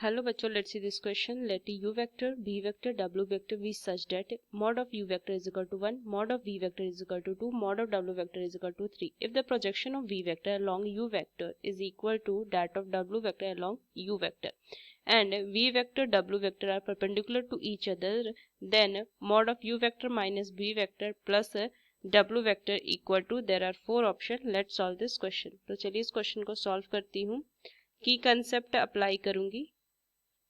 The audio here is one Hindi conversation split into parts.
Hello bachcho, let's see this question. Let u vector, v vector, w vector be such that mod of u vector is equal to 1, mod of v vector is equal to 2, mod of w vector is equal to 3. If the projection of v vector along u vector is equal to that of w vector along u vector and v vector, w vector are perpendicular to each other, then mod of u vector minus v vector plus w vector equal to, there are 4 options. Let's solve this question. तो चलिए इस क्वेश्चन को सॉल्व करती हूँ. की कंसेप्ट अप्लाई करूंगी.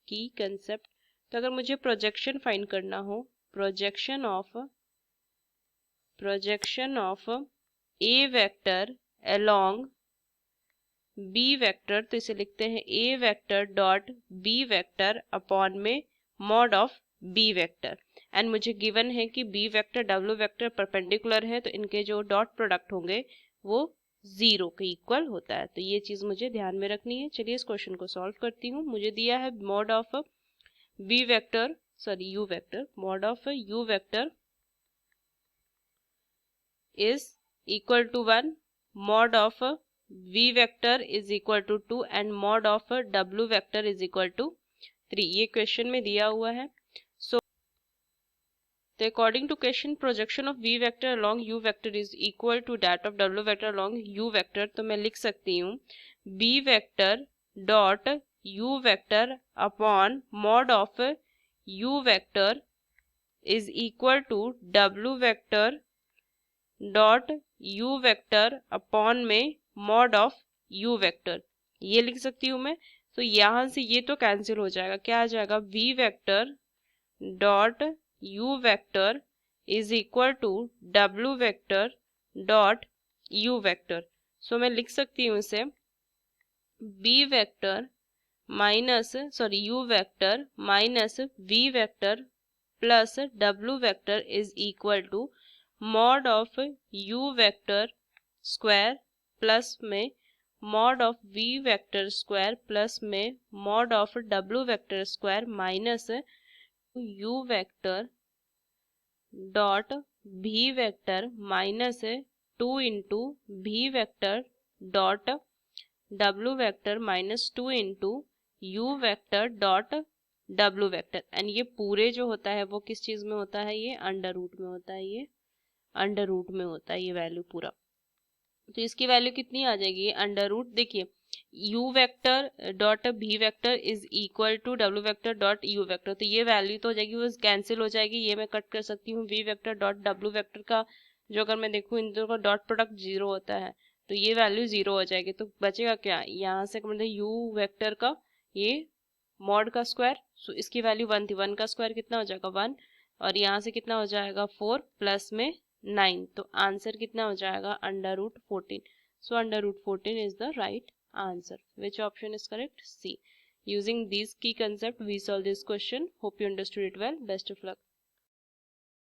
की कंसेप्ट, तो अगर मुझे प्रोजेक्शन फाइंड करना हो, projection of A vector along B vector, तो इसे लिखते हैं A vector dot B vector upon में mod of B vector. And मुझे गिवन है कि B vector W vector perpendicular है, तो इनके जो डॉट प्रोडक्ट होंगे वो 0 के इक्वल होता है. तो ये चीज मुझे ध्यान में रखनी है. चलिए इस क्वेश्चन को सॉल्व करती हूँ. मुझे दिया है mod of B vector, sorry U vector, mod of U vector is equal to 1, mod of v vector is equal to 2 and mod of w vector is equal to 3. ये क्वेश्चन में दिया हुआ है. सो the according to question projection of v vector along u vector is equal to that of w vector along u vector. तो मैं लिख सकती हूँ b vector dot u vector upon mod of u vector is equal to w vector dot u vector upon में मॉड ऑफ u वेक्टर, ये लिख सकती हूँ मैं. तो यहाँ से ये तो कैंसिल हो जाएगा. क्या आ जाएगा? v vector dot u vector is equal to w vector dot u vector. So मैं लिख सकती हूँ इसे b vector minus u vector minus v vector plus w vector is equal to mod of u vector square plus में mod of v vector square plus में mod of w vector square minus u vector dot v vector minus 2 into v vector dot w vector minus 2 into u vector dot w vector. And ये पूरे जो होता है वो किस चीज में होता है? ये अंडर रूट में होता है. ये अंडर रूट में होता है ये वैल्यू पूरा. तो इसकी वैल्यू कितनी आ जाएगी? ये अंडर रूट, देखिए u vector dot v vector is equal to w vector dot u vector. तो ये वैल्यू तो हो जाएगी, वो कैंसिल हो जाएगी. ये मैं कट कर सकती हूँ. v vector dot w vector का जो अगर मैं देखूँ इन दोनों का डॉट प्रोडक्ट 0 होता है, तो ये वैल्यू 0 हो जाएगी. तो बचेगा क्या? यहाँ से मतलब u वेक्टर का ये मॉड का स्क्वायर, सो इसकी वैल्यू 1 थी. 1 का स्क्वायर कितना हो जाएगा? 1. और यहाँ से कितना हो जाएगा? 4 प्लस में 9. तो आंसर कितना हो जाएगा? Under root 14. So under root 14 is the right answer. Which option is correct? C. Using these key concept we solve this question. Hope you understood it well. Best of luck.